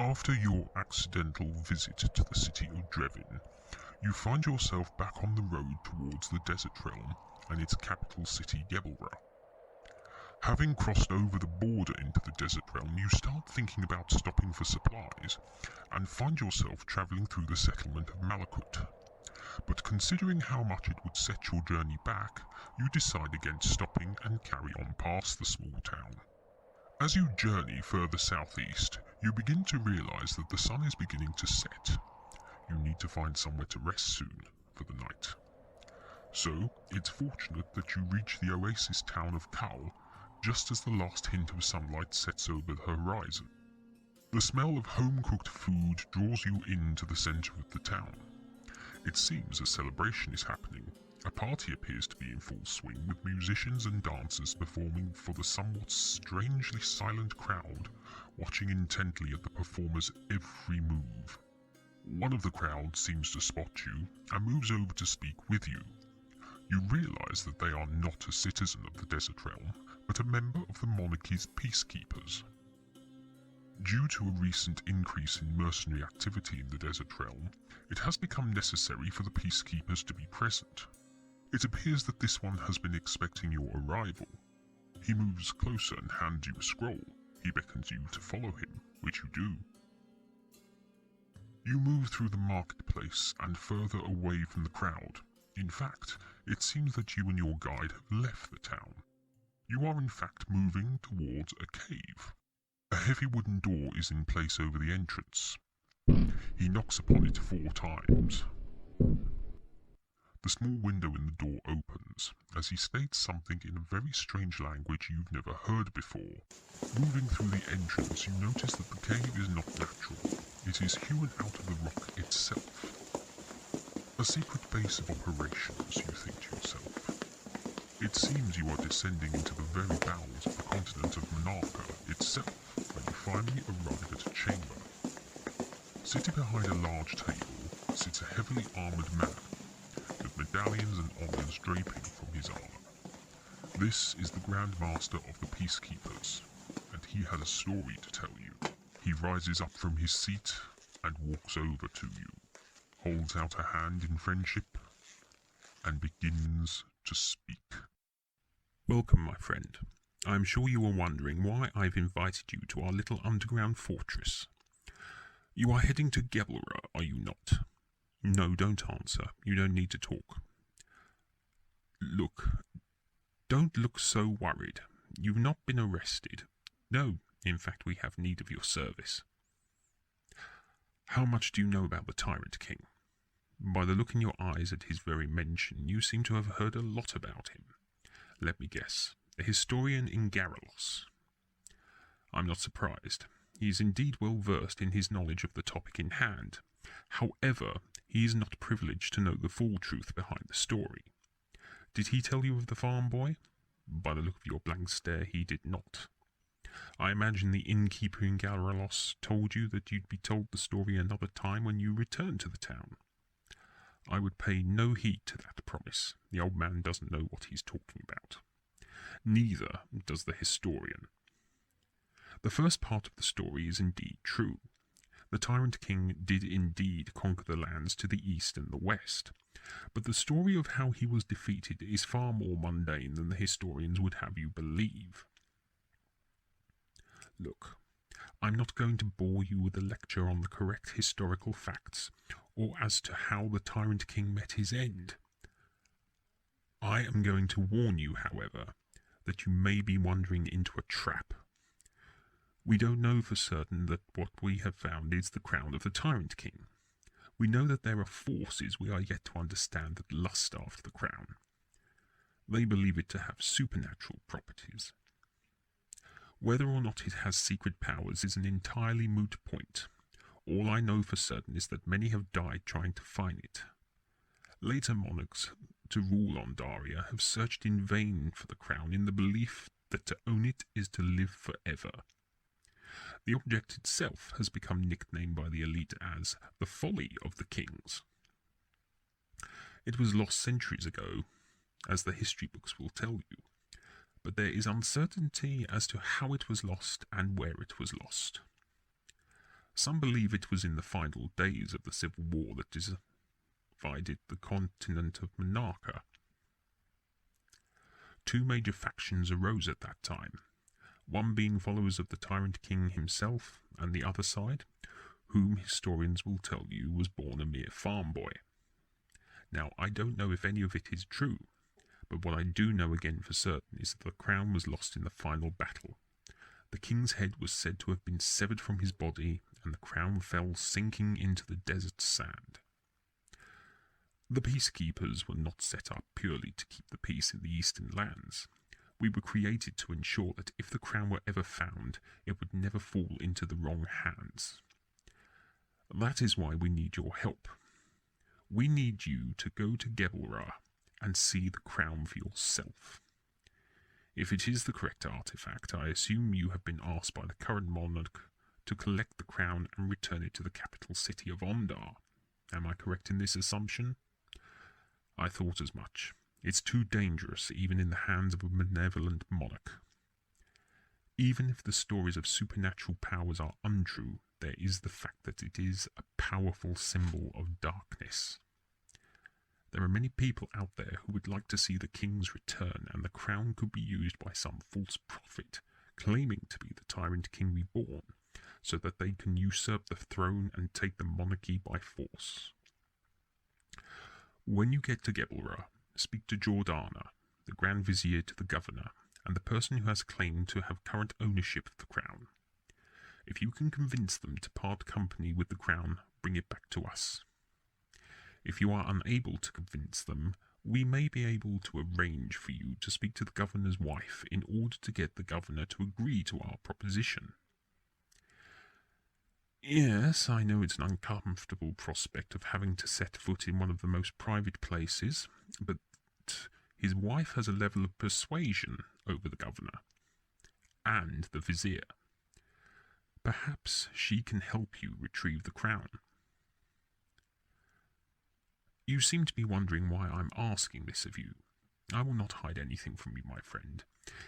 After your accidental visit to the city of Drevin, you find yourself back on the road towards the desert realm and its capital city Gebolrah. Having crossed over the border into the desert realm, you start thinking about stopping for supplies and find yourself travelling through the settlement of Malakut. But considering how much it would set your journey back, you decide against stopping and carry on past the small town. As you journey further southeast, you begin to realise that the sun is beginning to set. You need to find somewhere to rest soon for the night. So, it's fortunate that you reach the oasis town of Kalle just as the last hint of sunlight sets over the horizon. The smell of home-cooked food draws you into the centre of the town. It seems a celebration is happening. A party appears to be in full swing, with musicians and dancers performing for the somewhat strangely silent crowd, watching intently at the performers' every move. One of the crowd seems to spot you and moves over to speak with you. You realise that they are not a citizen of the desert realm, but a member of the monarchy's peacekeepers. Due to a recent increase in mercenary activity in the desert realm, it has become necessary for the peacekeepers to be present. It appears that this one has been expecting your arrival. He moves closer and hands you a scroll. He beckons you to follow him, which you do. You move through the marketplace and further away from the crowd. In fact, it seems that you and your guide have left the town. You are in fact moving towards a cave. A heavy wooden door is in place over the entrance. He knocks upon it 4 times. The small window in the door opens, as he states something in a very strange language you've never heard before. Moving through the entrance, you notice that the cave is not natural. It is hewn out of the rock itself. A secret base of operations, you think to yourself. It seems you are descending into the very bowels of the continent of Monarchy itself, when you finally arrive at a chamber. Sitting behind a large table sits a heavily armoured man, with medallions and honours draping from his armour. This is the Grand Master of the Peacekeepers, and he has a story to tell you. He rises up from his seat and walks over to you, holds out a hand in friendship, and begins to speak. Welcome, my friend. I am sure you are wondering why I've invited you to our little underground fortress. You are heading to Gebolrah, are you not? No, don't answer. You don't need to talk. Look, don't look so worried. You've not been arrested. No, in fact, we have need of your service. How much do you know about the Tyrant King? By the look in your eyes at his very mention, you seem to have heard a lot about him. Let me guess. A historian in Garrulus. I'm not surprised. He is indeed well versed in his knowledge of the topic in hand. However, he is not privileged to know the full truth behind the story. Did he tell you of the farm boy? By the look of your blank stare, he did not. I imagine the innkeeper in Garrulus told you that you'd be told the story another time when you return to the town. I would pay no heed to that promise. The old man doesn't know what he's talking about. Neither does the historian. The first part of the story is indeed true. The Tyrant King did indeed conquer the lands to the east and the west, but the story of how he was defeated is far more mundane than the historians would have you believe. Look, I'm not going to bore you with a lecture on the correct historical facts, or as to how the Tyrant King met his end. I am going to warn you, however, that you may be wandering into a trap. We don't know for certain that what we have found is the crown of the Tyrant King. We know that there are forces we are yet to understand that lust after the crown. They believe it to have supernatural properties. Whether or not it has secret powers is an entirely moot point. All I know for certain is that many have died trying to find it. Later monarchs to rule Ondaria have searched in vain for the crown in the belief that to own it is to live forever. The object itself has become nicknamed by the elite as the Folley of the Kings. It was lost centuries ago, as the history books will tell you, but there is uncertainty as to how it was lost and where it was lost. Some believe it was in the final days of the civil war that divided the continent of Monarchy. Two major factions arose at that time, one being followers of the Tyrant King himself, and the other side, whom historians will tell you was born a mere farm boy. Now, I don't know if any of it is true, but what I do know again for certain is that the crown was lost in the final battle. The king's head was said to have been severed from his body, and the crown fell sinking into the desert sand. The peacekeepers were not set up purely to keep the peace in the eastern lands. We were created to ensure that if the crown were ever found, it would never fall into the wrong hands. That is why we need your help. We need you to go to Gebolrah and see the crown for yourself. If it is the correct artifact, I assume you have been asked by the current monarch to collect the crown and return it to the capital city of Ondar. Am I correct in this assumption? I thought as much. It's too dangerous, even in the hands of a benevolent monarch. Even if the stories of supernatural powers are untrue, there is the fact that it is a powerful symbol of darkness. There are many people out there who would like to see the king's return, and the crown could be used by some false prophet, claiming to be the Tyrant King reborn, so that they can usurp the throne and take the monarchy by force. When you get to Gebolrah, speak to Jordana, the Grand Vizier to the Governor, and the person who has claimed to have current ownership of the crown. If you can convince them to part company with the crown, bring it back to us. If you are unable to convince them, we may be able to arrange for you to speak to the Governor's wife in order to get the Governor to agree to our proposition. Yes, I know it's an uncomfortable prospect of having to set foot in one of the most private places, but his wife has a level of persuasion over the Governor and the Vizier. Perhaps she can help you retrieve the crown. You seem to be wondering why I'm asking this of you. I will not hide anything from you, my friend.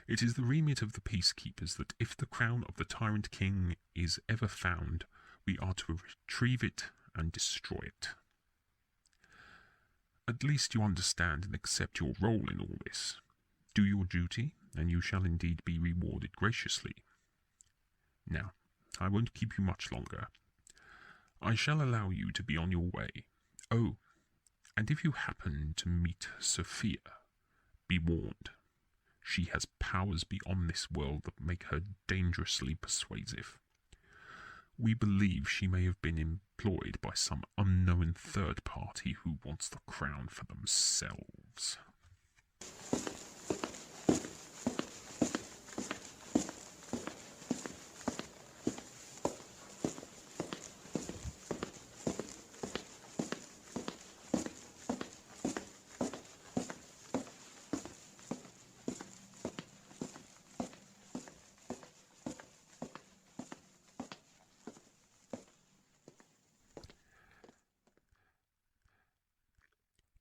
It is the remit of the peacekeepers that if the crown of the Tyrant King is ever found, we are to retrieve it and destroy it. At least you understand and accept your role in all this. Do your duty, and you shall indeed be rewarded graciously. Now, I won't keep you much longer. I shall allow you to be on your way. Oh, and if you happen to meet Sophia, be warned. She has powers beyond this world that make her dangerously persuasive. We believe she may have been employed by some unknown third party who wants the crown for themselves.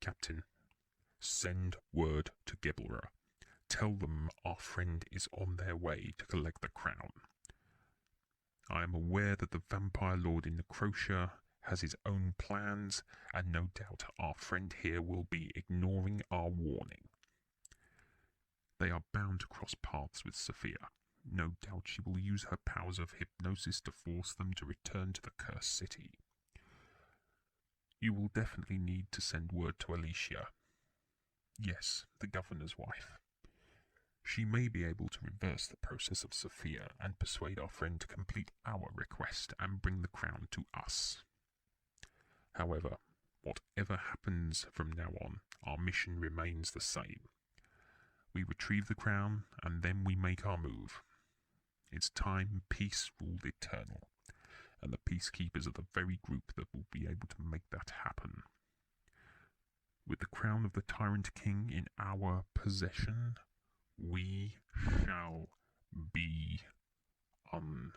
Captain, send word to Gebolrah. Tell them our friend is on their way to collect the crown. I am aware that the vampire lord in Necrotia has his own plans, and no doubt our friend here will be ignoring our warning. They are bound to cross paths with Sophia. No doubt she will use her powers of hypnosis to force them to return to the cursed city. You will definitely need to send word to Alicia. Yes, the governor's wife. She may be able to reverse the process of Sophia and persuade our friend to complete our request and bring the crown to us. However, whatever happens from now on, our mission remains the same. We retrieve the crown, and then we make our move. It's time peace ruled eternal, and the peacekeepers are the very group that will be able to make that happen. With the crown of the Tyrant King in our possession, we shall be unstoppable.